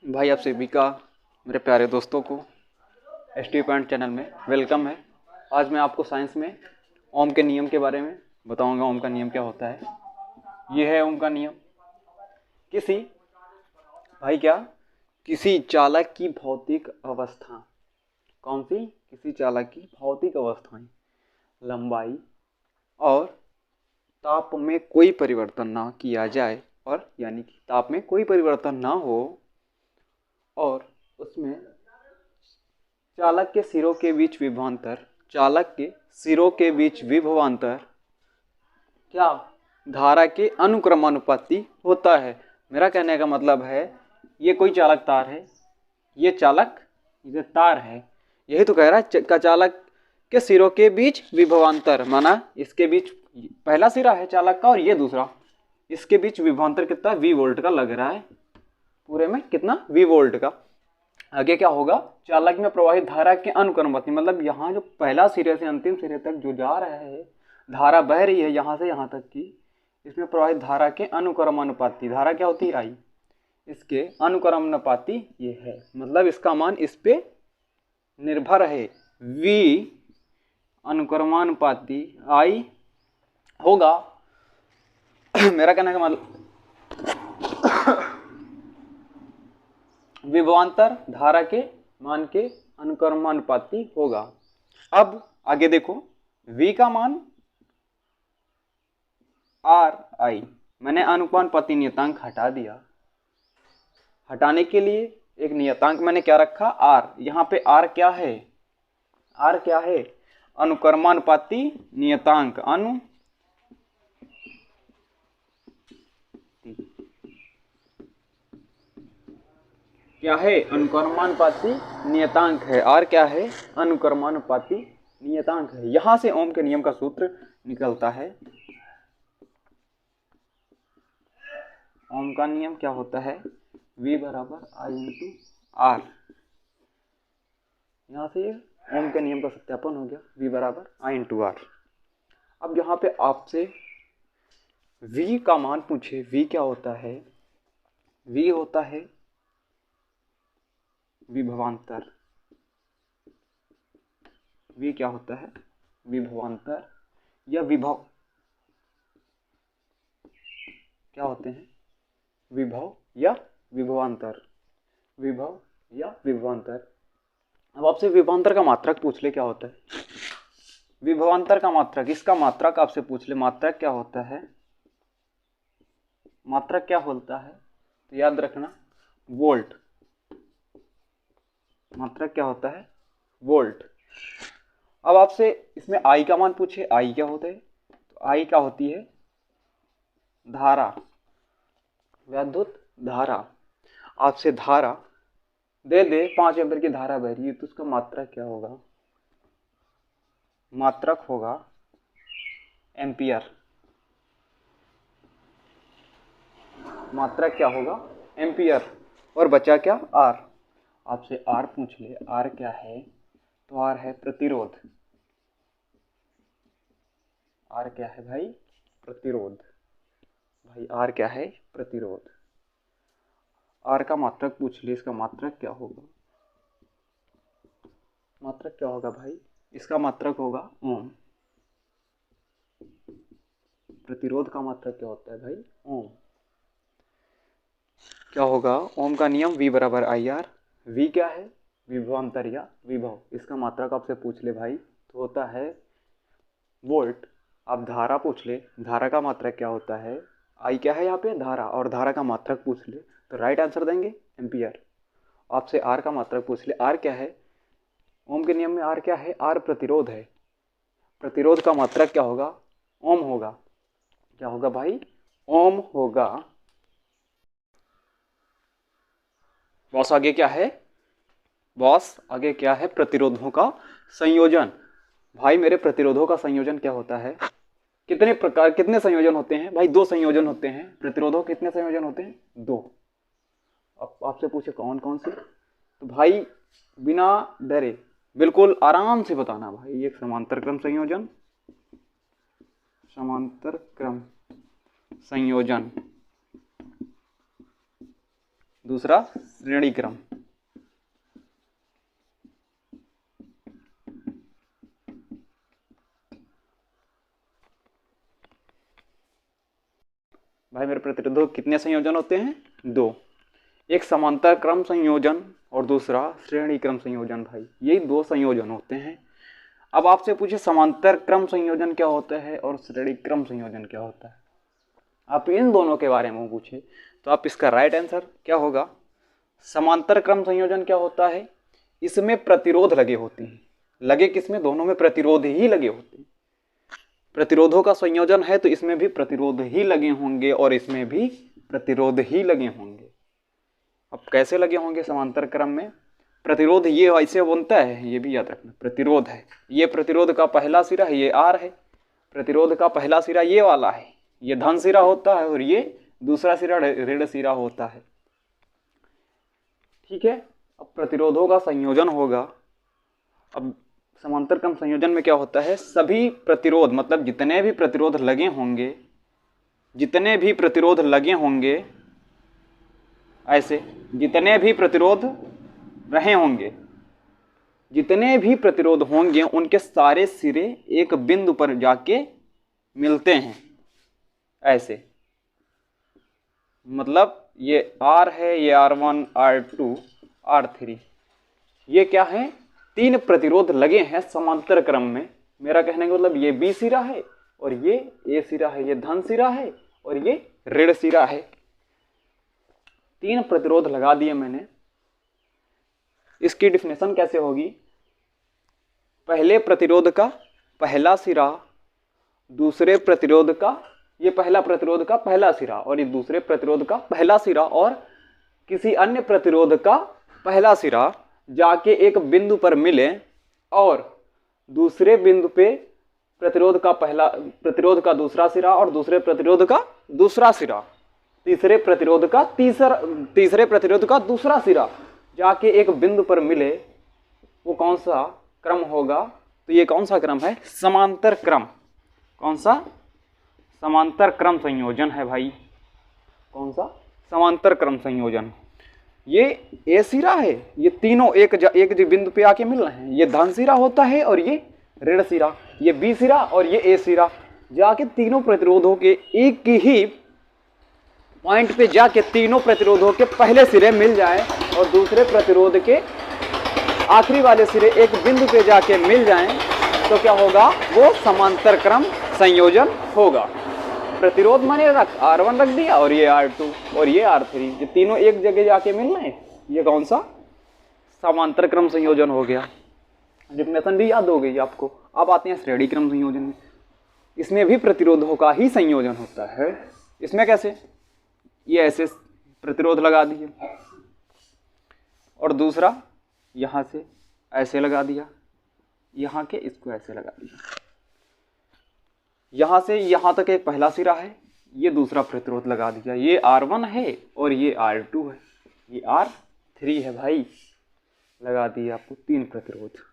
भाई आप सभी का मेरे प्यारे दोस्तों को एस टी पॉइंट चैनल में वेलकम है। आज मैं आपको साइंस में ओम के नियम के बारे में बताऊंगा। ओम का नियम क्या होता है। ये है ओम का नियम। किसी किसी चालक की भौतिक अवस्था, कौन सी? किसी चालक की भौतिक अवस्थाएं, लंबाई और ताप में कोई परिवर्तन ना किया जाए, और यानी कि ताप में कोई परिवर्तन ना हो और उसमें चालक के सिरों के बीच विभवांतर क्या? धारा के अनुक्रमानुपाती होता है। मेरा कहने का मतलब है, ये कोई चालक तार है, ये तार है। यही तो कह रहा है का चालक के सिरों के बीच विभवांतर, माना इसके बीच पहला सिरा है चालक का और ये दूसरा, इसके बीच विभवांतर कितना? V वोल्ट का लग रहा है। पूरे में कितना? V वोल्ट का। आगे क्या होगा? चालक में प्रवाहित धारा के अनुक्रमवती, मतलब यहाँ जो पहला सिरे से अंतिम सिरे तक जो जा रहा है, धारा बह रही है यहाँ से यहाँ तक की, इसमें प्रवाहित धारा के अनुक्रमानुपाती, धारा क्या होती है? आई। इसके अनुक्रमानुपाती ये है, मतलब इसका मान इस पे निर्भर है। V अनुक्रमानुपाती आई होगा। मेरा कहने का मतलब विभवांतर धारा के मान के अनुक्रमानुपाती होगा। अब आगे देखो, V का मान RI, मैंने अनुपानुपाती नियतांक हटा दिया। हटाने के लिए एक नियतांक मैंने क्या रखा? R। यहाँ पे R क्या है? R क्या है? अनुक्रमानुपाती नियतांक। क्या है? अनुक्रमानुपाती नियतांक है। R क्या है? अनुक्रमानुपाती नियतांक है। यहां से ओम के नियम का सूत्र निकलता है। ओम का नियम क्या होता है? V बराबर I इंटू R। यहां से ओम के नियम का सत्यापन हो गया। V बराबर I इंटू R। अब यहाँ पे आपसे V का मान पूछे, V क्या होता है? V होता है विभवांतर। V क्या होता है? विभवांतर या विभव। क्या होते हैं? विभव या विभवांतर। विभव या विभवांतर। अब आपसे विभवांतर का मात्रक पूछ ले, क्या होता है? विभवांतर का मात्रक, इसका मात्रक आपसे पूछ ले, मात्रक क्या होता है? मात्रक क्या होता है? तो याद रखना, वोल्ट। मात्रक क्या होता है? वोल्ट। अब आपसे इसमें आई का मान पूछे, आई क्या होता है? तो आई क्या होती है? धारा, विद्युत धारा। आपसे धारा दे 5 एम्पीयर की धारा बह रही है, तो उसका मात्रक क्या होगा? मात्रक होगा एम्पियर। मात्रक क्या होगा? एम्पियर। और बचा क्या? आर। आपसे आर पूछ ले, आर क्या है? तो आर है प्रतिरोध। आर क्या है भाई? प्रतिरोध। भाई आर क्या है? प्रतिरोध। आर का मात्रक पूछ ले, इसका मात्रक क्या होगा? मात्रक क्या होगा भाई? इसका मात्रक होगा ओम। प्रतिरोध का मात्रक क्या होता है भाई? ओम। क्या होगा? ओम का नियम V बराबर आई आर। V क्या है? विभवांतर या विभव। इसका मात्रक आपसे पूछ ले भाई, तो होता है वोल्ट। आप धारा पूछ ले, धारा का मात्रक क्या होता है? आई क्या है यहाँ पे? धारा। और धारा का मात्रक पूछ ले तो राइट आंसर देंगे एम्पियर। आपसे आर का मात्रक पूछ ले, आर क्या है? ओम के नियम में आर क्या है? आर प्रतिरोध है। प्रतिरोध का मात्रक क्या होगा? ओम होगा। क्या होगा भाई? ओम होगा। बॉस आगे क्या है? बॉस आगे क्या है? प्रतिरोधों का संयोजन। भाई मेरे प्रतिरोधों का संयोजन क्या होता है? कितने प्रकार, कितने संयोजन होते हैं भाई? 2 संयोजन होते हैं प्रतिरोधों। कितने संयोजन होते हैं? 2। अब आपसे पूछे कौन कौन से, तो भाई बिना डरे बिल्कुल आराम से बताना भाई। एक समांतर क्रम संयोजन, समांतर क्रम संयोजन दूसरा श्रेणी क्रम। भाई मेरे प्रतिरोधों के कितने संयोजन होते हैं? 2। एक समांतर क्रम संयोजन और दूसरा श्रेणी क्रम संयोजन। भाई यही 2 संयोजन होते हैं। अब आपसे पूछे समांतर क्रम संयोजन क्या होता है और श्रेणी क्रम संयोजन क्या होता है, आप इन दोनों के बारे में पूछे तो आप इसका राइट आंसर क्या होगा? समांतर क्रम संयोजन क्या होता है? इसमें प्रतिरोध लगे होते हैं। लगे किसमें? दोनों में प्रतिरोध ही लगे होते हैं। प्रतिरोधों का संयोजन है तो इसमें भी प्रतिरोध ही लगे होंगे और इसमें भी प्रतिरोध ही लगे होंगे। अब कैसे लगे होंगे समांतर क्रम में? प्रतिरोध ये ऐसे बनता है, ये भी याद रखना, प्रतिरोध है, ये प्रतिरोध का पहला सिरा है, ये आर है। प्रतिरोध का पहला सिरा ये वाला है, ये धन सिरा होता है और ये दूसरा सिरा ऋण सिरा होता है। ठीक है। अब प्रतिरोधों का संयोजन होगा। अब समांतर क्रम संयोजन में क्या होता है? सभी प्रतिरोध मतलब जितने भी प्रतिरोध लगे होंगे, जितने भी प्रतिरोध लगे होंगे, ऐसे जितने भी प्रतिरोध रहे होंगे, जितने भी प्रतिरोध होंगे उनके सारे सिरे एक बिंदु पर जाके मिलते हैं। ऐसे मतलब ये R है, ये R1, R2, R3, ये क्या है? 3 प्रतिरोध लगे हैं समांतर क्रम में। मेरा कहने का मतलब ये B सिरा है और ये A सिरा है, ये धन सिरा है और ये ऋण सिरा है। 3 प्रतिरोध लगा दिए मैंने। इसकी डिफिनेशन कैसे होगी? पहले प्रतिरोध का पहला सिरा, दूसरे प्रतिरोध का, ये पहला प्रतिरोध का पहला सिरा और ये दूसरे प्रतिरोध का पहला सिरा और किसी अन्य प्रतिरोध का पहला सिरा जाके एक बिंदु पर मिले और दूसरे बिंदु पे प्रतिरोध का दूसरा सिरा और दूसरे प्रतिरोध का दूसरा सिरा, तीसरे प्रतिरोध का दूसरा सिरा जाके एक बिंदु पर मिले, वो कौन सा क्रम होगा? तो ये कौन सा क्रम है? समांतर क्रम। कौन सा? समांतर क्रम संयोजन है भाई। कौन सा? समांतर क्रम संयोजन। ये ए सिरा है, ये तीनों एक बिंदु पे आके मिल रहे हैं। ये धन सिरा होता है और ये ऋण सिरा, ये बी सिरा और ये ए सिरा, जाके तीनों प्रतिरोधों के एक ही पॉइंट पे जाके तीनों प्रतिरोधों के पहले सिरे मिल जाएं और दूसरे प्रतिरोध के आखिरी वाले सिरे एक बिंदु पे जाके मिल जाएं, तो क्या होगा? वो समांतर क्रम संयोजन होगा। प्रतिरोध माने R1 रख दिया और ये R2 और ये R3, ये तीनों एक जगह जाके मिल रहे हैं, ये कौन सा? समांतर क्रम संयोजन हो गया। डिफिनेशन भी याद हो गई आपको। अब आते हैं श्रेणी क्रम संयोजन में। इसमें भी प्रतिरोधों का ही संयोजन होता है। इसमें कैसे? ये ऐसे प्रतिरोध लगा दिए और दूसरा यहाँ से ऐसे लगा दिया, यहाँ के इसको ऐसे लगा दिया, यहाँ से यहाँ तक एक पहला सिरा है, ये दूसरा प्रतिरोध लगा दिया, ये R1 है और ये R2 है, ये R3 है भाई, लगा दिए आपको 3 प्रतिरोध।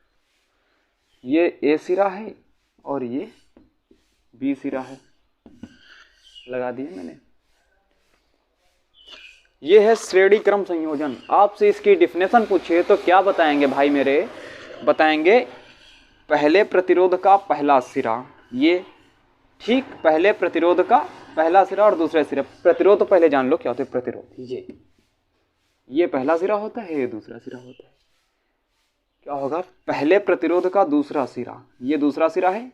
ये A सिरा है और ये B सिरा है, लगा दिए मैंने। ये है श्रेणी क्रम संयोजन। आपसे इसकी डिफिनेशन पूछे तो क्या बताएंगे भाई मेरे? बताएंगे पहले प्रतिरोध का पहला सिरा, ये ठीक, पहले प्रतिरोध का पहला सिरा और दूसरा सिरा। प्रतिरोध तो पहले जान लो क्या होता है प्रतिरोध। ये पहला सिरा होता है, ये दूसरा सिरा होता है। क्या होगा? पहले प्रतिरोध का दूसरा सिरा, ये दूसरा सिरा है,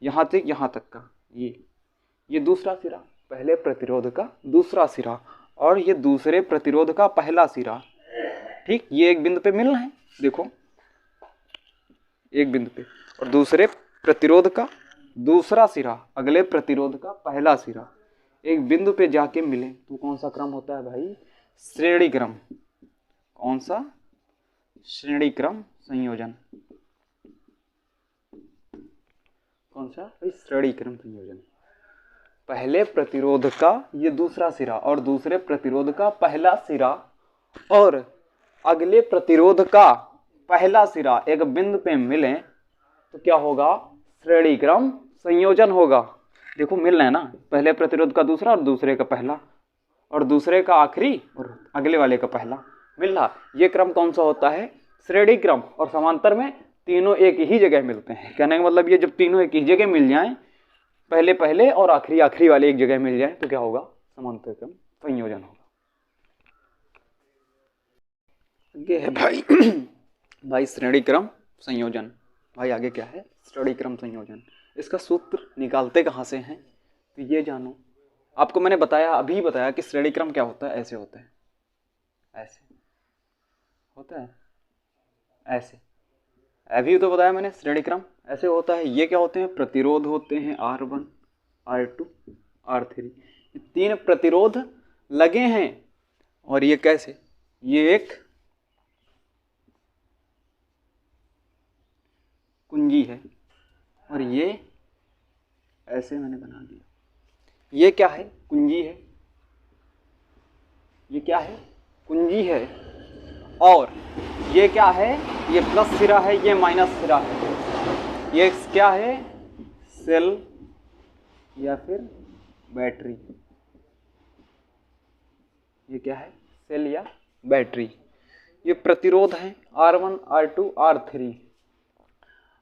यहाँ से यहाँ तक का, ये दूसरा सिरा, पहले प्रतिरोध का दूसरा सिरा और ये दूसरे प्रतिरोध का पहला सिरा। ठीक, ये एक बिंदु पे मिलना है, देखो एक बिंदु पे, और दूसरे प्रतिरोध का दूसरा सिरा अगले प्रतिरोध का पहला सिरा एक बिंदु पे जाके मिले, तो कौन सा क्रम होता है भाई? श्रेणी क्रम। कौन सा? श्रेणी क्रम संयोजन। कौन सा भाई? श्रेणी क्रम संयोजन। पहले प्रतिरोध का ये दूसरा सिरा और दूसरे प्रतिरोध का पहला सिरा और अगले प्रतिरोध का पहला सिरा एक बिंदु पे मिले, तो क्या होगा? श्रेणी क्रम संयोजन होगा। देखो मिल रहे हैं ना, पहले प्रतिरोध का दूसरा और दूसरे का पहला और दूसरे का आखिरी और अगले वाले का पहला मिल रहा। ये क्रम कौन सा होता है? श्रेणी क्रम। और समांतर में तीनों एक ही जगह मिलते हैं। कहने का मतलब ये जब तीनों एक ही जगह मिल जाएं, पहले पहले और आखिरी आखिरी वाले एक जगह मिल जाए, तो क्या होगा? समांतर क्रम संयोजन होगा। आगे है भाई भाई श्रेणी क्रम संयोजन। भाई आगे क्या है? श्रेणी क्रम संयोजन। इसका सूत्र निकालते कहाँ से हैं? तो ये जानो। आपको मैंने बताया, अभी बताया कि श्रेणी क्रम क्या होता है। ऐसे होता है, ऐसे होता है, ऐसे। अभी तो बताया मैंने, श्रेणी क्रम ऐसे होता है। ये क्या होते हैं? प्रतिरोध होते हैं R1, R2, R3। ये तीन प्रतिरोध लगे हैं। और ये कैसे? ये एक कुंजी है और ये ऐसे मैंने बना दिया। ये क्या है? कुंजी है। ये क्या है? कुंजी है। और ये क्या है? ये प्लस सिरा है, ये माइनस सिरा है। ये क्या है? सेल या फिर बैटरी। ये क्या है? सेल या बैटरी। ये प्रतिरोध है R1, R2, R3।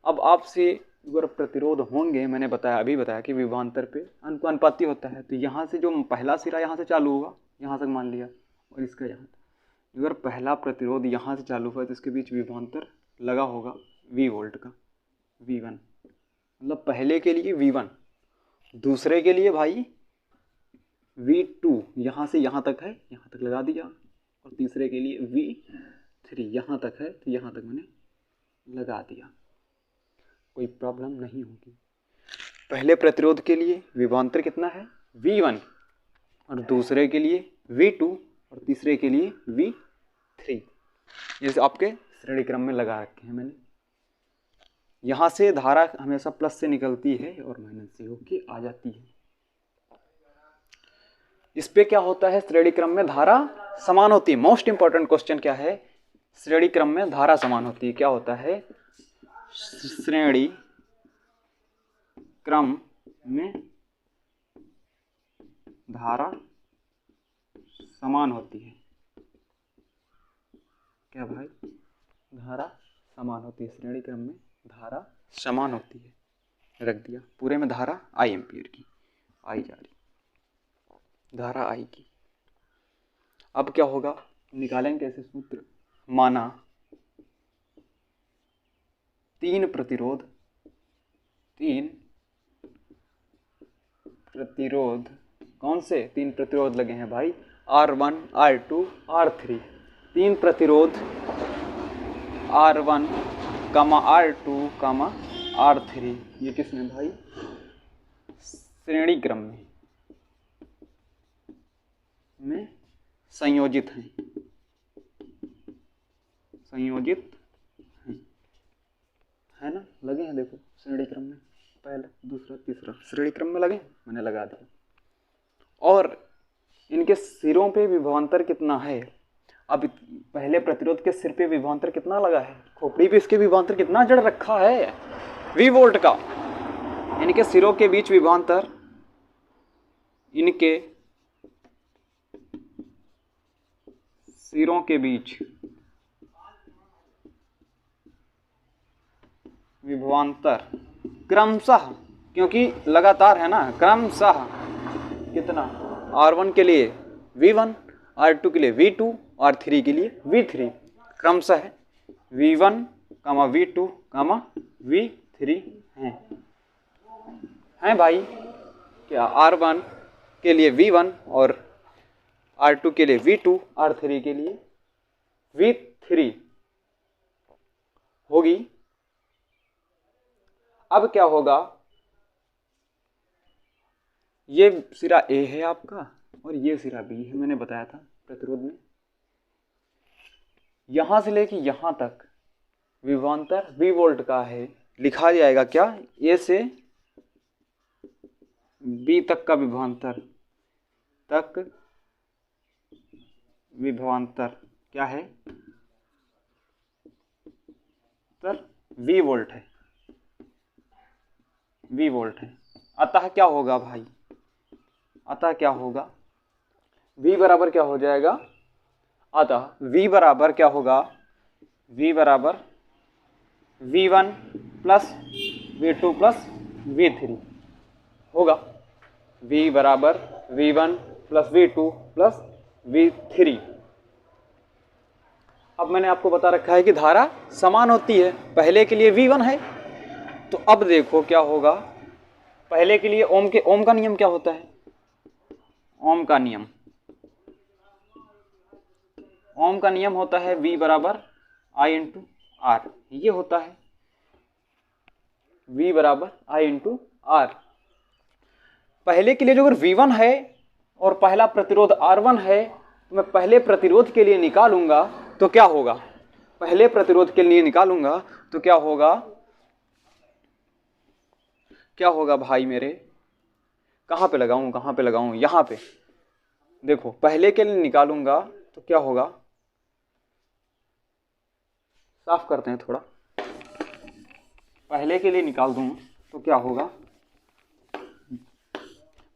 अब आपसे अगर प्रतिरोध होंगे, मैंने बताया, अभी बताया कि विभवांतर पे अनुपाती होता है। तो यहाँ से जो पहला सिरा यहाँ से चालू होगा, यहाँ तक मान लिया, और इसका यहाँ तक। अगर पहला प्रतिरोध यहाँ से चालू हुआ तो इसके बीच विभवांतर लगा होगा V वोल्ट का, V1। मतलब पहले के लिए V1, दूसरे के लिए भाई V2 यहाँ से यहाँ तक है, यहाँ तक लगा दिया। और तीसरे के लिए V3 यहाँ तक है, तो यहाँ तक मैंने लगा दिया। कोई प्रॉब्लम नहीं होगी। पहले प्रतिरोध के लिए विभवांतर कितना है? V1, और दूसरे के लिए V2, और तीसरे के लिए V3। ये आपके श्रेणी क्रम में लगा रखे हैं मैंने। यहाँ से धारा हमेशा प्लस से निकलती है और माइनस से होके आ जाती है। इस पे क्या होता है? श्रेणी क्रम में धारा समान होती है। मोस्ट इंपॉर्टेंट क्वेश्चन क्या है? श्रेणी क्रम में धारा समान होती है। क्या होता है? श्रेणी क्रम में धारा समान होती है। क्या भाई? धारा समान होती है। श्रेणी क्रम में धारा समान होती है। रख दिया। पूरे में धारा I एम्पीयर की आई जा रही, धारा I की। अब क्या होगा? निकालेंगे कैसे सूत्र? माना तीन प्रतिरोध कौन से? तीन प्रतिरोध लगे हैं भाई, R1, R2, R3। तीन प्रतिरोध R1, R2, R3। ये किसमें भाई? श्रेणी क्रम में संयोजित हैं। संयोजित है ना? लगे हैं, देखो श्रेणी क्रम में, पहला, दूसरा, तीसरा श्रेणी क्रम में लगे, मैंने लगा दिया। और इनके सिरों पे विभवांतर कितना है? अब पहले प्रतिरोध के सिर पे विभवांतर कितना लगा है? खोपड़ी पे इसके विभवांतर कितना जड़ रखा है? V वोल्ट का। इनके सिरों के बीच विभवांतर, इनके सिरों के बीच विभवांतर क्रमशः, क्योंकि लगातार है ना, क्रमशः कितना? R1 के लिए V1, R2 के लिए V2, R3 के लिए V3। क्रमशः है V1, V2, V3 हैं भाई। क्या? R1 के लिए V1 और R2 के लिए V2, R3 के लिए V3 होगी। अब क्या होगा? ये सिरा A है आपका और ये सिरा B है, मैंने बताया था प्रतिरोध में। यहां से लेके यहां तक विभवांतर V वोल्ट का है। लिखा जाएगा क्या? A से B तक का विभवांतर, क्या है? सर V वोल्ट है, V वोल्ट है। अतः क्या होगा भाई? अतः क्या होगा? V बराबर क्या हो जाएगा? अतः V बराबर क्या होगा, V बराबर V1 plus V2 plus V3 होगा। V बराबर V1 plus V2 plus V3। अब मैंने आपको बता रखा है कि धारा समान होती है, पहले के लिए V1 है, तो अब देखो क्या होगा। पहले के लिए ओम का नियम क्या होता है, ओम का नियम होता है V बराबर I इंटू R, ये होता है V बराबर I इंटू R। पहले के लिए जो अगर V1 है और पहला प्रतिरोध R1 है, तो मैं पहले प्रतिरोध के लिए निकालूंगा तो क्या होगा, पहले प्रतिरोध के लिए निकालूंगा तो क्या होगा, क्या होगा भाई मेरे, कहाँ पे लगाऊं, यहाँ पे देखो, पहले के लिए निकालूंगा तो क्या होगा, साफ करते हैं थोड़ा, पहले के लिए निकाल दूं तो क्या होगा,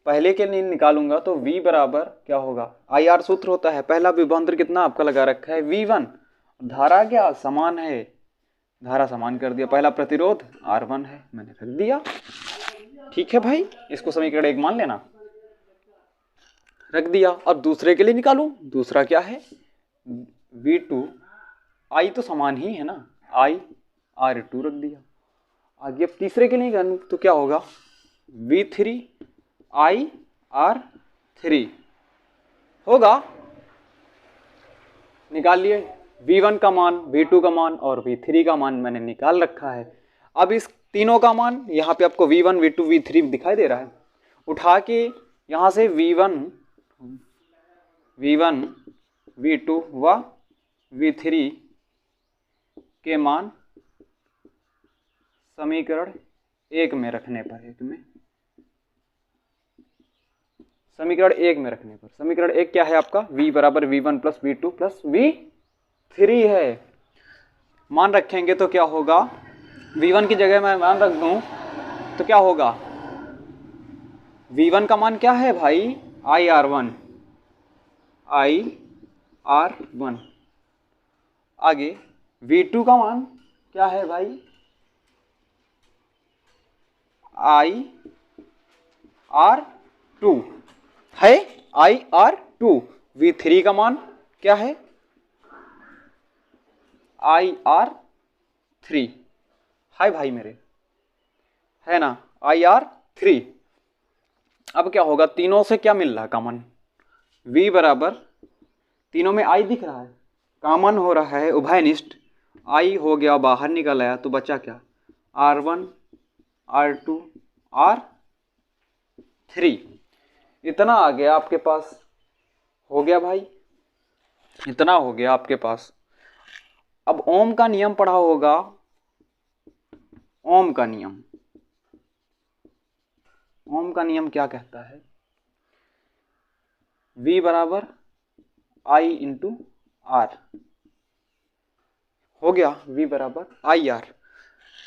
पहले के लिए निकालूंगा तो V बराबर क्या होगा, IR सूत्र होता है, पहला विभवांतर कितना आपका लगा रखा है V1, धारा क्या समान है, धारा समान कर दिया, पहला प्रतिरोध R1 है, मैंने रख दिया। ठीक है भाई, इसको समीकरण 1 मान लेना, रख दिया। अब दूसरे के लिए निकालूं, दूसरा क्या है V2, I तो समान ही है ना, I R2 रख दिया। आगे अब तीसरे के लिए निकालूं तो क्या होगा, V3 I R3 होगा, निकाल लिए। V1 का मान, V2 का मान और V3 का मान मैंने निकाल रखा है। अब इस तीनों का मान यहाँ पे आपको V1 V2 V3 दिखाई दे रहा है, उठा के यहाँ से V1 V2 व V3 के मान समीकरण 1 में रखने पर, समीकरण 1 में रखने पर, समीकरण 1 क्या है आपका, V बराबर V1 plus V2 plus V3 है। मान रखेंगे तो क्या होगा, V1 की जगह मैं मान रख दूं तो क्या होगा, V1 का मान क्या है भाई, IR1, आगे V2 का मान क्या है भाई, IR2 है, IR2। V3 का मान क्या है, IR3 है भाई मेरे, है ना, IR3। अब क्या होगा, तीनों से क्या मिल रहा है कॉमन, V बराबर, तीनों में I दिख रहा है, कॉमन हो रहा है, उभयनिष्ठ, I हो गया बाहर निकल आया, तो बचा क्या, R1 R2 R3, इतना आ गया आपके पास, हो गया भाई, इतना हो गया आपके पास। अब ओम का नियम पढ़ा होगा, ओम का नियम क्या कहता है, V बराबर I इंटू R, हो गया V बराबर IR।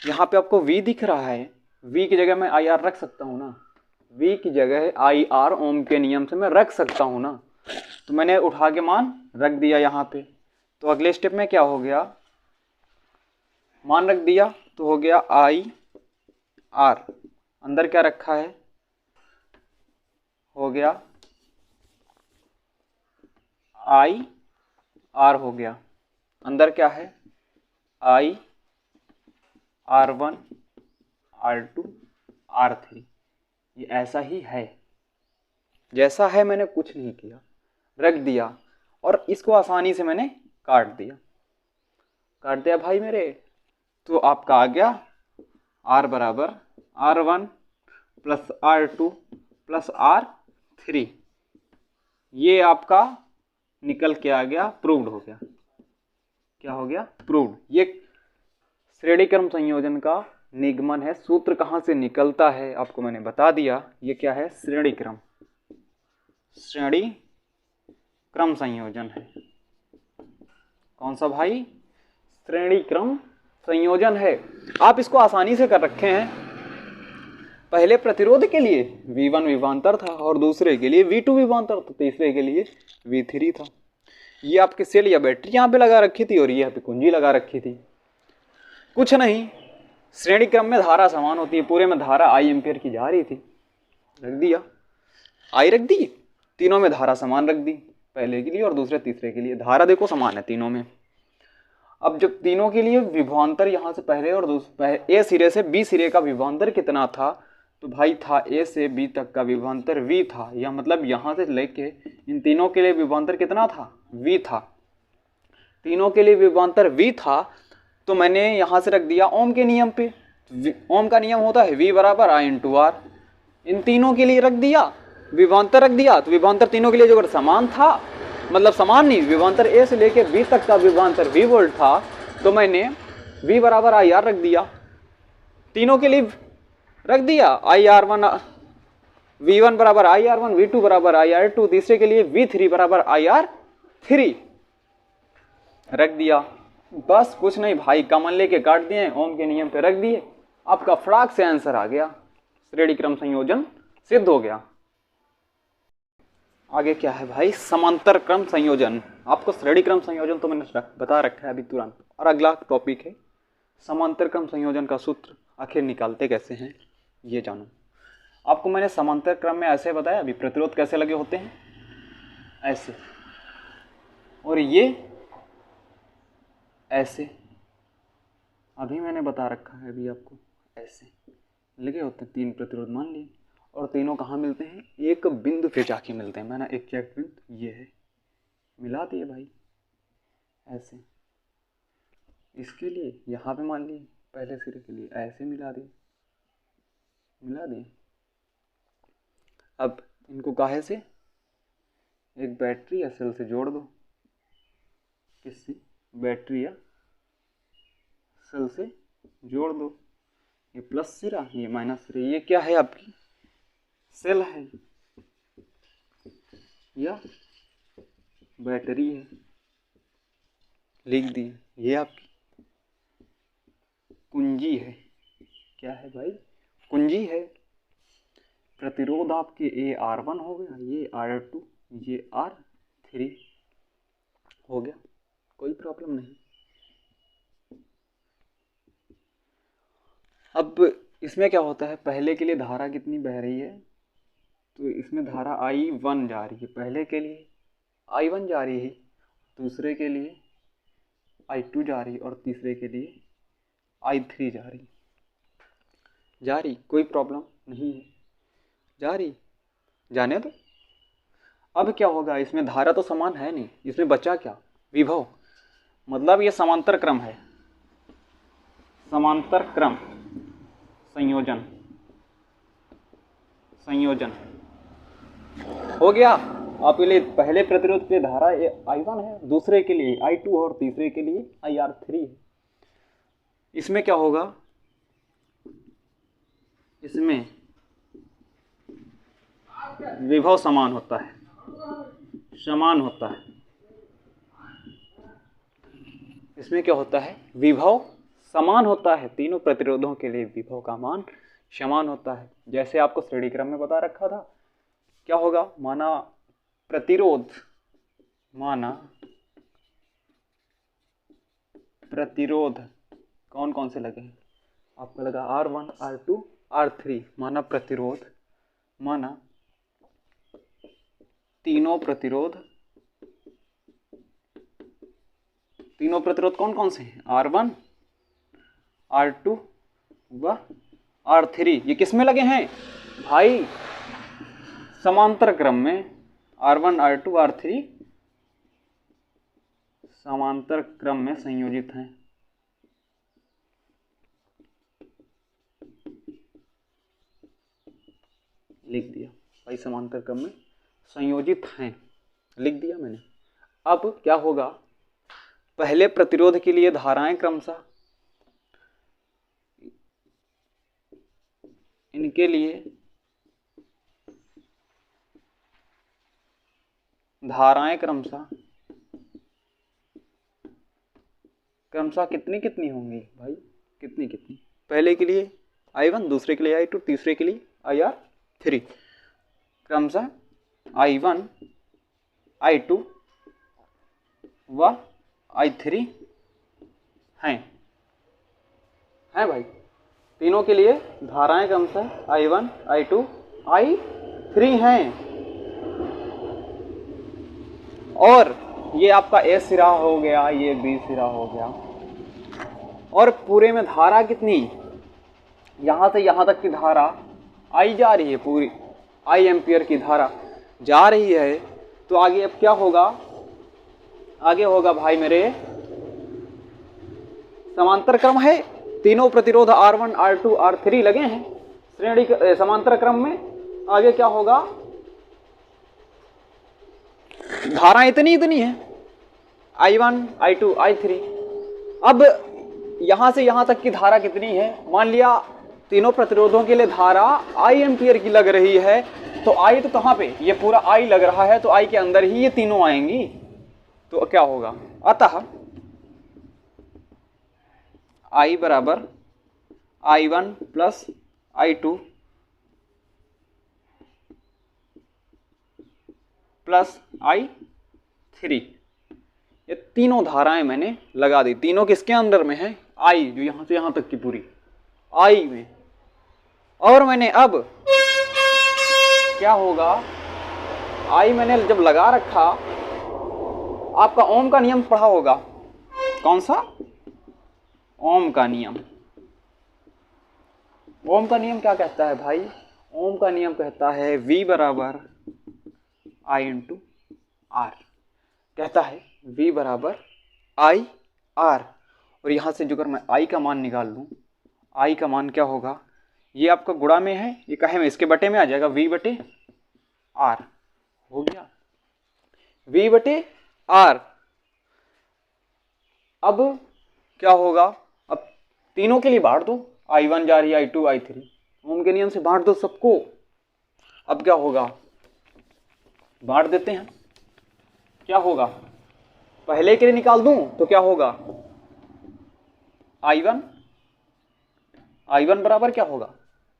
यहाँ पे आपको V दिख रहा है, V की जगह मैं IR रख सकता हूँ ना, V की जगह IR ओम के नियम से मैं रख सकता हूँ ना, तो मैंने उठा के मान रख दिया यहाँ पे। तो अगले स्टेप में क्या हो गया, मान रख दिया तो हो गया IR, अंदर क्या रखा है, हो गया IR, हो गया अंदर क्या है, IR1 R2 R3, ये ऐसा ही है, जैसा है, मैंने कुछ नहीं किया, रख दिया और इसको आसानी से मैंने काट दिया भाई मेरे। तो आपका आ गया R बराबर R1 plus R2 plus R3, ये आपका निकल के आ गया, प्रूव्ड हो गया, क्या हो गया, प्रूव्ड। ये श्रेणी क्रम संयोजन का निगमन है, सूत्र कहाँ से निकलता है आपको मैंने बता दिया, ये क्या है, श्रेणी क्रम संयोजन है। कौन सा भाई, श्रेणी क्रम संयोजन है। आप इसको आसानी से कर रखे हैं, पहले प्रतिरोध के लिए V1 विभवांतर था और दूसरे के लिए V2 विभवांतर था, तीसरे के लिए V3 था। ये आपकी सेल या बैटरी यहाँ पे लगा रखी थी और ये यहाँ पे कुंजी लगा रखी थी। कुछ नहीं, श्रेणी क्रम में धारा समान होती है, पूरे में धारा आई एम्पियर की जा रही थी, रख दिया, आई रख दी, तीनों में धारा समान रख दी, पहले के लिए और दूसरे तीसरे के लिए धारा देखो समान है तीनों में। अब जब तीनों के लिए विभवांतर यहाँ से पहले और ए सिरे से बी सिरे का विभवांतर कितना था, तो भाई था ए से बी तक का विभवांतर v था, या मतलब यहाँ से लेके इन तीनों के लिए विभवांतर कितना था, v था, तीनों के लिए विभवांतर v था। तो मैंने यहाँ से रख दिया ओम के नियम पे, ओम का नियम होता है v बराबर I इंटू आर, इन तीनों के लिए रख दिया, विभवांतर रख दिया, तो विभवांतर तीनों के लिए जो अगर समान था, मतलब समान नहीं, विभवांतर ए से लेके बी तक का विभवांतर v वोल्ट था, तो मैंने v बराबर आई आर रख दिया, तीनों के लिए रख दिया, आई आर वन, v1 बराबर आई आर वन, v2 बराबर आई आर टू, तीसरे के लिए v3 बराबर आई आर थ्री रख दिया। बस कुछ नहीं भाई, कॉमन लेके काट दिए, ओम के नियम पे रख दिए, आपका फटाक से आंसर आ गया, श्रेणी क्रम संयोजन सिद्ध हो गया। आगे क्या है भाई, समांतर क्रम संयोजन। आपको श्रेणी क्रम संयोजन तो मैंने बता रखा है अभी तुरंत, और अगला टॉपिक है समांतर क्रम संयोजन का सूत्र आखिर निकालते कैसे हैं ये जानो। आपको मैंने समांतर क्रम में ऐसे बताया, अभी प्रतिरोध कैसे लगे होते हैं, ऐसे, और ये ऐसे, अभी मैंने बता रखा है अभी आपको, ऐसे लगे होते हैं, तीन प्रतिरोध मान लिए, और तीनों कहाँ मिलते हैं, एक बिंदु पे जाके मिलते हैं। मैंने एग्जैक्ट बिंदु ये है, मिला दिए भाई ऐसे, इसके लिए यहाँ पे मान लिए, पहले सिरे के लिए ऐसे मिला दिए, मिला दिए। अब इनको काहे से, एक बैटरी या सेल से जोड़ दो, किससे, बैटरी या सेल से जोड़ दो, ये प्लस सिरा ये माइनस सिरा, ये क्या है आपकी सेल है या बैटरी है, लिख दी, ये आपकी कुंजी है, क्या है भाई, कुंजी है। प्रतिरोध आपके ए R1 हो गया, ये R2, ये R3 हो गया, कोई प्रॉब्लम नहीं। अब इसमें क्या होता है, पहले के लिए धारा कितनी बह रही है, तो इसमें धारा I1 जा रही है, पहले के लिए I1 जा रही है, दूसरे के लिए I2 जा रही, और तीसरे के लिए I3 जा रही, कोई प्रॉब्लम नहीं है, जा रही, जाने दो। अब क्या होगा, इसमें धारा तो समान है नहीं, इसमें बचा क्या, विभव, मतलब ये समांतर क्रम है, समांतर क्रम संयोजन, संयोजन हो गया। आपके लिए पहले प्रतिरोध के लिए धारा I1 है, दूसरे के लिए I2 और तीसरे के लिए IR3 है। इसमें क्या होगा, इसमें विभव समान होता है, समान होता है, इसमें क्या होता है, विभव समान होता है, तीनों प्रतिरोधों के लिए विभव का मान समान होता है। जैसे आपको श्रेणी क्रम में बता रखा था, क्या होगा, माना प्रतिरोध, माना प्रतिरोध कौन कौन से लगे हैं, आपका लगा R1 R2 R3, माना प्रतिरोध, माना तीनों प्रतिरोध, तीनों प्रतिरोध कौन कौन से हैं, R1 R2 व R3, ये किस में लगे हैं भाई, समांतर क्रम में, R1 R2 R3 समांतर क्रम में संयोजित हैं। लिख दिया भाई, समांतर क्रम में संयोजित हैं, लिख दिया मैंने। अब क्या होगा, पहले प्रतिरोध के लिए धाराएं क्रमशः, इनके लिए धाराएं क्रमशः कितनी कितनी होंगी भाई, कितनी कितनी, पहले के लिए I1, दूसरे के लिए I2, तीसरे के लिए IR3, क्रमशः I1 I2 व I3 हैं भाई। तीनों के लिए धाराएं कौन सा I1 I2 I3 हैं। और ये आपका A सिरा हो गया, ये B सिरा हो गया। और पूरे में धारा कितनी, यहाँ से यहाँ तक की धारा आई जा रही है, पूरी I एम्पियर की धारा जा रही है। तो आगे अब क्या होगा, आगे होगा भाई मेरे समांतर क्रम है, तीनों प्रतिरोध R1 R2 R3 लगे हैं श्रेणी समांतर क्रम में। आगे क्या होगा, धारा इतनी है I1 I2 I3। अब यहां से यहां तक की धारा कितनी है, मान लिया तीनों प्रतिरोधों के लिए धारा I एम्पियर की लग रही है। तो I तो कहां पे, ये पूरा I लग रहा है, तो I के अंदर ही ये तीनों आएंगी। तो क्या होगा, अतः I बराबर I1 plus I2 plus I3। ये तीनों धाराएं मैंने लगा दी। तीनों किसके अंदर में है, I, जो यहां से यहां तक की पूरी I में। और मैंने अब क्या होगा, I मैंने जब लगा रखा, आपका ओम का नियम पढ़ा होगा, कौन सा, ओम का नियम। ओम का नियम क्या कहता है भाई, ओम का नियम कहता है V बराबर I इंटू R, कहता है V बराबर I R। और यहाँ से जो अगर मैं I का मान निकाल लूँ, I का मान क्या होगा, ये आपका गुणा में है, ये कहे में, इसके बटे में आ जाएगा, V बटे R हो गया, V बटे R। अब क्या होगा, अब तीनों के लिए बांट दो, I1 जा रही है I2 I3, ओम के नियम से बांट दो सबको। अब क्या होगा, बांट देते हैं, क्या होगा, पहले के लिए निकाल दूं तो क्या होगा, I1 बराबर क्या होगा,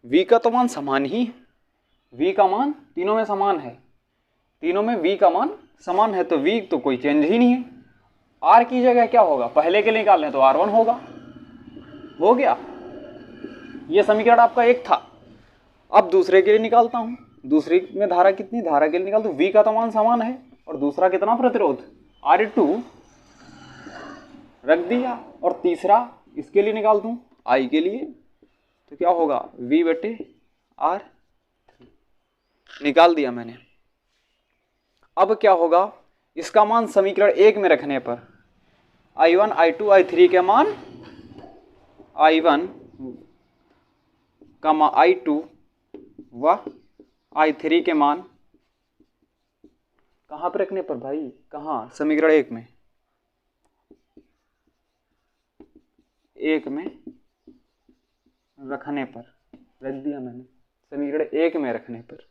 V का तो मान समान ही है, V का मान तीनों में समान है, तीनों में V का मान समान है, तो V तो कोई चेंज ही नहीं है। R की जगह क्या होगा, पहले के लिए निकाल लें तो R1 होगा, हो गया। ये समीकरण आपका एक था। अब दूसरे के लिए निकालता हूं, दूसरे में धारा कितनी, धारा के लिए निकाल, तो V का तो मान समान है, और दूसरा कितना प्रतिरोध R2 रख दिया, और तीसरा इसके लिए निकाल दूं I के लिए, तो क्या होगा, V बटे R निकाल दिया मैंने। अब क्या होगा, इसका मान समीकरण एक में रखने पर I1 I2 I3 के मान, I1 I2 व I3 के मान कहाँ पर रखने पर भाई, कहाँ, समीकरण एक में, एक में रखने पर रख दिया मैंने, समीकरण एक में रखने पर।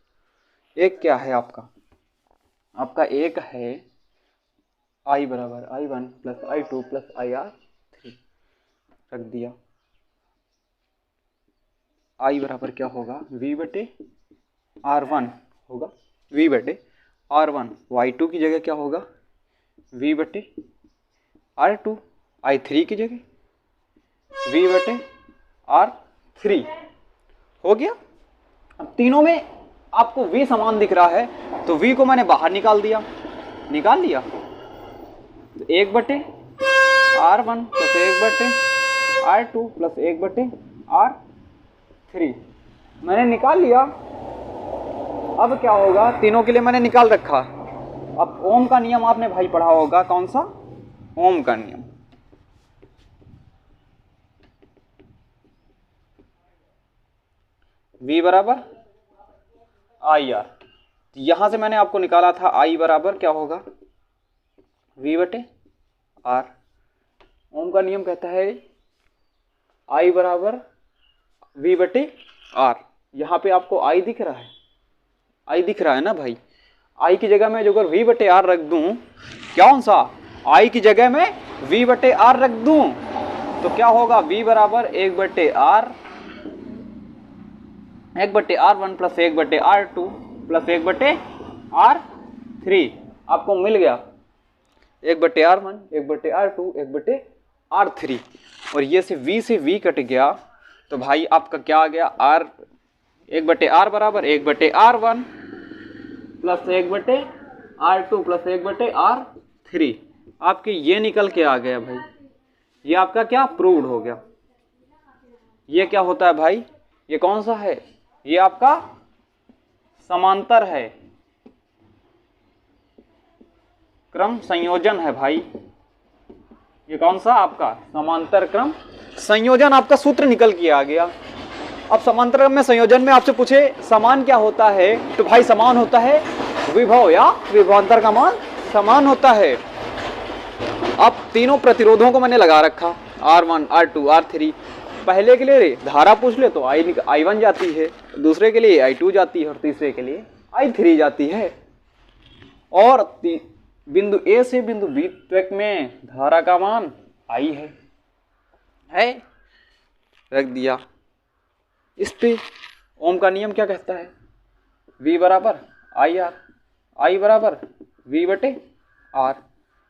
एक क्या है आपका, आपका एक है I बराबर I1 plus I2 plus IR3 रख दिया। I बराबर क्या होगा, V बटे R1 होगा, V बटे R1, Y2 की जगह क्या होगा, V बटे R2, I3 की जगह V बटे R3 हो गया। अब तीनों में आपको V समान दिख रहा है, तो V को मैंने बाहर निकाल दिया, निकाल लिया, तो 1 बटे R1 प्लस 1 बटे R2 प्लस 1 बटे R3 मैंने निकाल लिया। अब क्या होगा, तीनों के लिए मैंने निकाल रखा। अब ओम का नियम आपने भाई पढ़ा होगा, कौन सा, ओम का नियम। V बराबर IR, यहां से मैंने आपको निकाला था I बराबर क्या होगा, V बटे R। ओम का नियम कहता है I बराबर V बटे R। यहाँ पे आपको I दिख रहा है, I दिख रहा है ना भाई। I की जगह में जो अगर V बटे R रख दूं, कौन सा, I की जगह में V बटे R रख दूं, तो क्या होगा, V बराबर 1 बटे R, 1 बटे R1 प्लस 1 बटे R2 प्लस 1 बटे R3 आपको मिल गया। 1/R1, 1/R2, 1/R3, और ये से V कट गया तो भाई आपका क्या आ गया, R 1/R बराबर 1/R1 plus 1/R2 plus 1/R3, आपके ये निकल के आ गया भाई। ये आपका क्या प्रूव्ड हो गया। ये क्या होता है भाई, ये कौन सा है, ये आपका समांतर है, क्रम संयोजन है भाई। ये कौन सा आपका समांतर क्रम संयोजन, आपका सूत्र निकल के आ गया। अब समांतर क्रम में संयोजन में आपसे पूछे समान क्या होता है, तो भाई समान होता है विभव या विभवांतर का मान समान होता है। अब तीनों प्रतिरोधों को मैंने लगा रखा, R1, R2, R3। पहले के लिए धारा पूछ ले तो I1 जाती है, दूसरे के लिए I2 जाती है और तीसरे के लिए I3 जाती है। और बिंदु A से बिंदु B तक में धारा का मान I है रख दिया। इस पे ओम का नियम क्या कहता है, V बराबर IR, I बराबर V/R।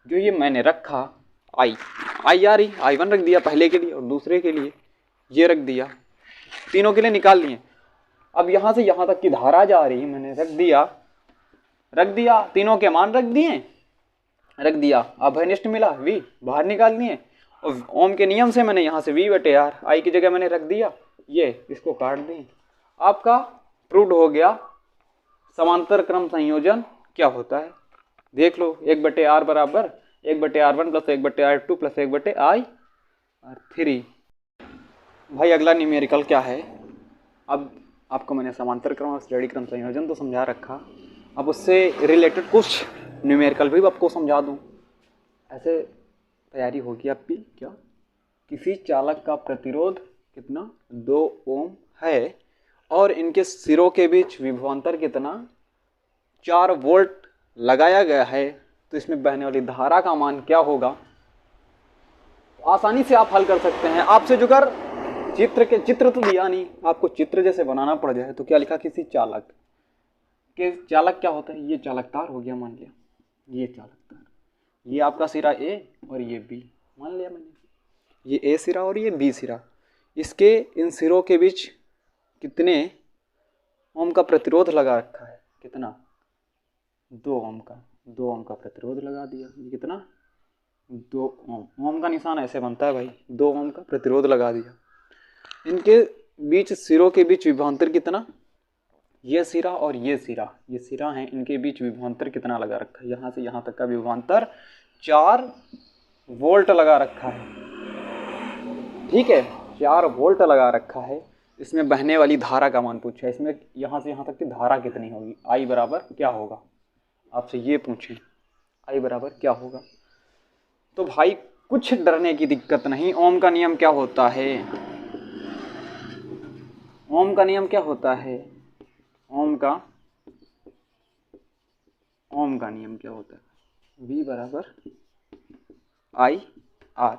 जो ये मैंने रखा IR ही I1 रख दिया पहले के लिए और दूसरे के लिए ये रख दिया, तीनों के लिए निकाल लिए। अब यहां से यहां तक की धारा जा रही, मैंने रख दिया तीनों के मान रख दिया। अब अनिष्ट मिला V बाहर निकाल लिए, और ओम के नियम से मैंने यहाँ से V/R I की जगह मैंने रख दिया, ये इसको काट दें। आपका प्रूव्ड हो गया समांतर क्रम संयोजन क्या होता है। देख लो 1/R बराबर 1/R1 plus 1/R2 plus 1/R3। भाई अगला न्यूमेरिकल क्या है। अब आपको मैंने समांतर क्रम और श्रेणी क्रम संयोजन तो समझा रखा, अब उससे रिलेटेड कुछ न्यूमेरिकल भी आपको समझा दूं। ऐसे तैयारी होगी आपकी क्या, किसी चालक का प्रतिरोध कितना 2 ओम है और इनके सिरों के बीच विभवांतर कितना 4 वोल्ट लगाया गया है, तो इसमें बहने वाली धारा का मान क्या होगा। आसानी से आप हल कर सकते हैं। आपसे जो कर चित्र तो दिया नहीं, आपको चित्र जैसे बनाना पड़ जाए तो क्या लिखा, किसी चालक के, चालक क्या होता है, ये चालक तार हो गया, मान लिया ये चालक तार, ये आपका सिरा A और ये B मान लिया मैंने, ये A सिरा और ये B सिरा, इसके इन सिरों के बीच कितने ओम का प्रतिरोध लगा रखा है, कितना 2 ओम का प्रतिरोध लगा दिया। ये कितना 2 ओम, ओम का निशान ऐसे बनता है भाई, 2 ओम का प्रतिरोध लगा दिया। इनके बीच सिरों के बीच विभवांतर कितना, ये सिरा और ये सिरा हैं, इनके बीच विभवांतर कितना लगा रखा है, यहाँ से यहाँ तक का विभवांतर 4 वोल्ट लगा रखा है। ठीक है, 4 वोल्ट लगा रखा है। इसमें बहने वाली धारा का मान पूछा है, इसमें यहाँ से यहाँ तक की धारा कितनी होगी, I बराबर क्या होगा, आपसे ये पूछें I बराबर क्या होगा। तो भाई कुछ डरने की दिक्कत नहीं। ओम का नियम क्या होता है, ओम का नियम क्या होता है, ओम का नियम क्या होता है, V बराबर IR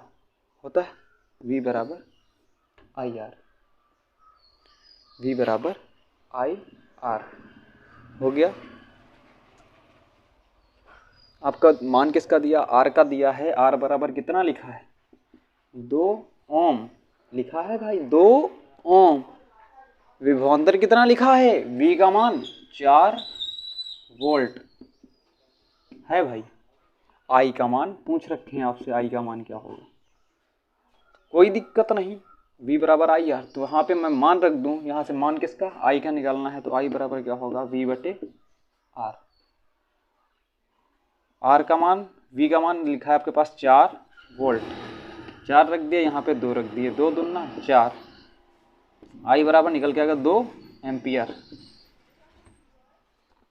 होता है, V बराबर IR, V बराबर IR हो गया। आपका मान किसका दिया, R का दिया है, R बराबर कितना लिखा है 2 ओम लिखा है भाई, 2 ओम। विभवांतर कितना लिखा है, V का मान 4 वोल्ट है भाई। I का मान पूछ रखे हैं आपसे, I का मान क्या होगा, कोई दिक्कत नहीं, V बराबर IR, तो वहाँ पे मैं मान रख दूं, यहाँ से मान किसका I का निकालना है, तो I बराबर क्या होगा V/R। R का मान, V का मान लिखा है आपके पास 4 वोल्ट, 4 रख दिए, यहाँ पे 2 रख दिए, 2 दूना 4, I बराबर निकल के आएगा 2 एम्पियर,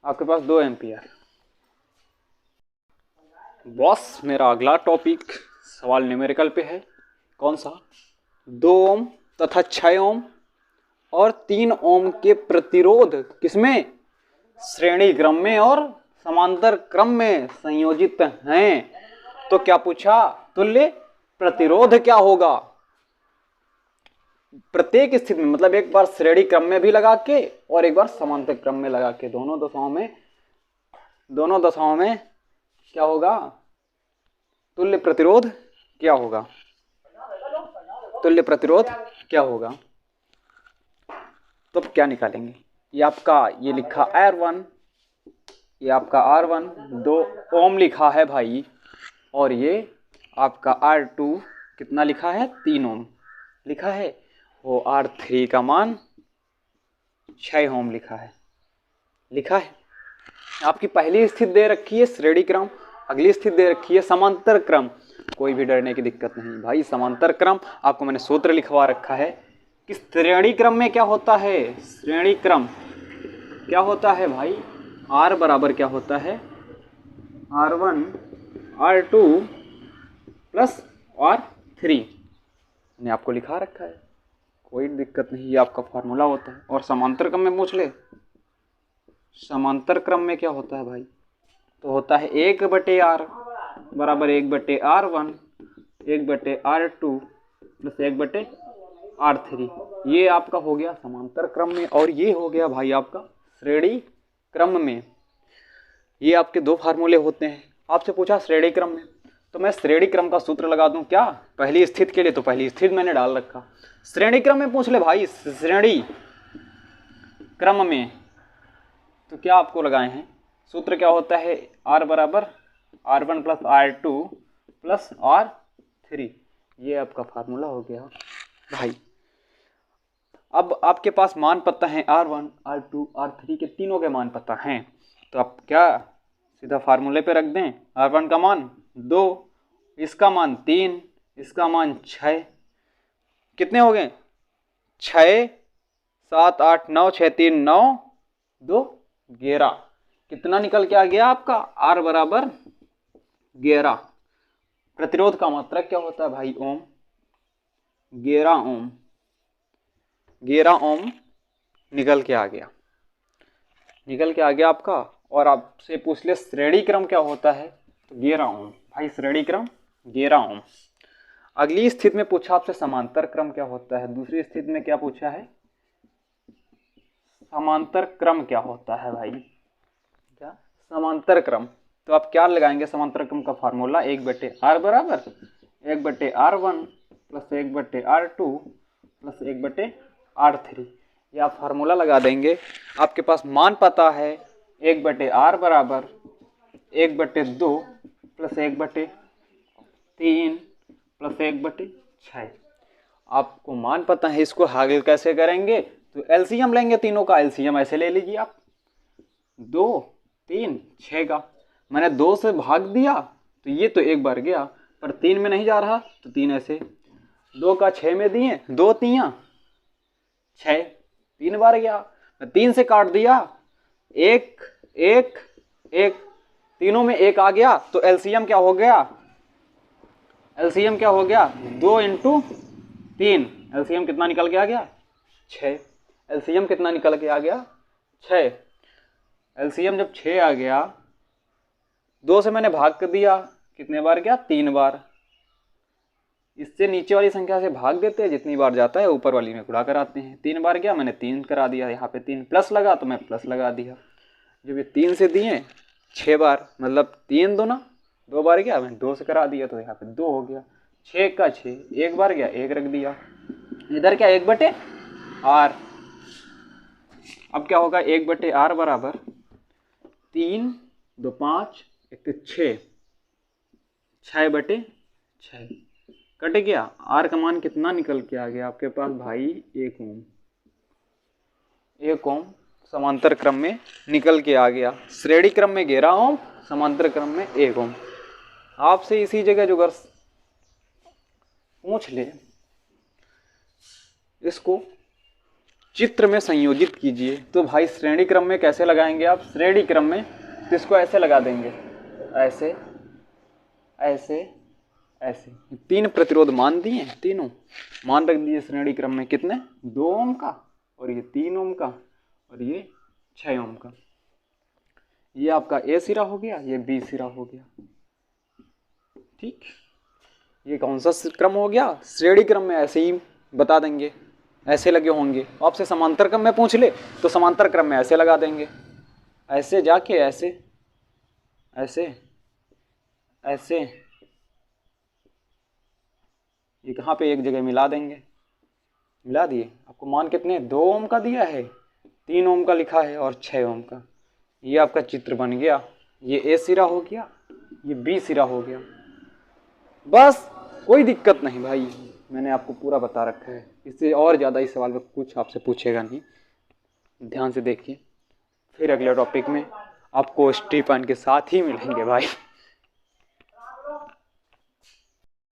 आपके पास 2 एम्पियर। बॉस मेरा अगला टॉपिक सवाल न्यूमेरिकल पे है, कौन सा, 2 ओम तथा 6 ओम और 3 ओम के प्रतिरोध किसमें, श्रेणी क्रम में और समांतर क्रम में संयोजित हैं। तो क्या पूछा, तुल्य प्रतिरोध क्या होगा। प्रत्येक स्थिति में, मतलब एक बार श्रेणी क्रम में भी लगा के और एक बार समांतर क्रम में लगा के, दोनों दशाओं में क्या होगा, तुल्य प्रतिरोध क्या होगा? तुल्य प्रतिरोध क्या होगा? तो अब क्या निकालेंगे? ये लिखा R1, ये आपका R1 2 ओम लिखा है भाई, और ये आपका R2 कितना लिखा है? 3 ओम लिखा है। वो R3 का मान 6 ओम लिखा है। आपकी पहली स्थिति दे रखी है श्रेणी क्रम, अगली स्थिति दे रखी है समांतर क्रम। कोई भी डरने की दिक्कत नहीं भाई, समांतर क्रम आपको मैंने सूत्र लिखवा रखा है कि श्रेणी क्रम में क्या होता है। श्रेणी क्रम क्या होता है भाई? R बराबर क्या होता है? R1 R2 प्लस R3 मैंने आपको लिखा रखा है, कोई दिक्कत नहीं, ये आपका फार्मूला होता है। और समांतर क्रम में पूछ ले, समांतर क्रम में क्या होता है भाई? तो होता है 1/R बराबर 1/R1 1/R2 प्लस 1/R3। ये आपका हो गया समांतर क्रम में, और ये हो गया भाई आपका श्रेणी क्रम में। ये आपके दो फार्मूले होते हैं। आपसे पूछा श्रेणी क्रम में, तो मैं श्रेणी क्रम का सूत्र लगा दूं क्या? पहली स्थिति के लिए तो पहली स्थिति मैंने डाल रखा। श्रेणी क्रम में पूछ ले भाई, श्रेणी क्रम में, तो क्या आपको लगाए हैं? सूत्र क्या होता है? R बराबर R1 plus R2 plus R3। ये आपका फार्मूला हो गया भाई। अब आपके पास मान पता है R1 R2 R3 के तीनों के मान पता हैं, तो आप क्या सीधा फार्मूले पे रख दें? R1 का मान 2, इसका मान 3, इसका मान 6। कितने हो गए? 6 7 8 9 6 3 9 2 11। कितना निकल के आ गया आपका? R बराबर 11। प्रतिरोध का मात्रक क्या होता है भाई? ओम। 11 ओम, 11 ओम निकल के आ गया, आपका। और आपसे पूछ ले श्रेणी क्रम क्या होता है, तो 11 ओम भाई, श्रेणी क्रम 11 ओम। अगली स्थिति में पूछा आपसे समांतर क्रम क्या होता है। दूसरी स्थिति में क्या पूछा है? समांतर क्रम क्या होता है भाई? क्या समांतर क्रम? तो आप क्या लगाएंगे समांतर क्रम का फार्मूला? 1/R बराबर 1/R1 plus 1/R2 plus 1/R3। ये आप फार्मूला लगा देंगे। आपके पास मान पता है 1/R बराबर 1/2 प्लस 1/3 प्लस 1/6। आपको मान पता है, इसको हासिल कैसे करेंगे? तो एलसीएम लेंगे, तीनों का एलसीएम ऐसे ले लीजिए आप, 2 3 6 का। मैंने 2 से भाग दिया तो ये तो एक बार गया, पर 3 में नहीं जा रहा तो 3 ऐसे, 2 का 6 में दिए, 2 3 6, 3 बार गया। 3 से काट दिया, 1 1 1, तीनों में 1 आ गया, तो एलसीएम क्या हो गया? एलसीएम क्या हो गया? 2 × 3, एलसीएम कितना निकल के आ गया? 6। एलसीएम कितना निकल के आ गया? 6। एलसीएम जब 6 आ गया, 2 से मैंने भाग कर दिया, कितने बार गया? 3 बार। इससे नीचे वाली संख्या से भाग देते हैं, जितनी बार जाता है ऊपर वाली में गुणा कराते हैं। 3 बार गया, मैंने 3 करा दिया। यहाँ पे 3 प्लस लगा तो मैं प्लस लगा दिया। जब ये 3 से दिए 6 बार, मतलब 3 2 2 बार गया, मैंने 2 से करा दिया तो यहाँ पे 2 हो गया। 6 का 6, 1 बार गया 1 रख दिया। इधर क्या? 1/R। अब क्या होगा? 1/R बराबर 3 2 5 1 6, 6/6 कट गया। R का मान कितना निकल के आ गया आपके पास भाई? 1 ओम। 1 ओम समांतर क्रम में निकल के आ गया। श्रेणी क्रम में 11 ओम, समांतर क्रम में 1 ओम। आपसे इसी जगह जो अगर पूछ ले, इसको चित्र में संयोजित कीजिए, तो भाई श्रेणी क्रम में कैसे लगाएंगे आप? श्रेणी क्रम में तो इसको ऐसे लगा देंगे, ऐसे ऐसे ऐसे। 3 प्रतिरोध मान दिए, तीनों मान रख दिए श्रेणी क्रम में। कितने? 2 ओम का, और ये 3 ओम का, और ये 6 ओम का। ये आपका ए सिरा हो गया, ये बी सिरा हो गया। ठीक, ये कौन सा क्रम हो गया? श्रेणी क्रम में ऐसे ही बता देंगे, ऐसे लगे होंगे। आपसे समांतर क्रम में पूछ ले तो समांतर क्रम में ऐसे लगा देंगे, ऐसे जाके ऐसे ऐसे ऐसे ये कहाँ पे एक जगह मिला देंगे, मिला दिए। आपको मान कितने 2 ओम का दिया है, 3 ओम का लिखा है और 6 ओम का। ये आपका चित्र बन गया। ये ए सिरा हो गया, ये बी सिरा हो गया। बस कोई दिक्कत नहीं भाई, मैंने आपको पूरा बता रखा है। इससे और ज़्यादा इस सवाल में कुछ आपसे पूछेगा नहीं। ध्यान से देखिए, फिर अगले टॉपिक में आपको स्टीफन के साथ ही मिलेंगे भाई।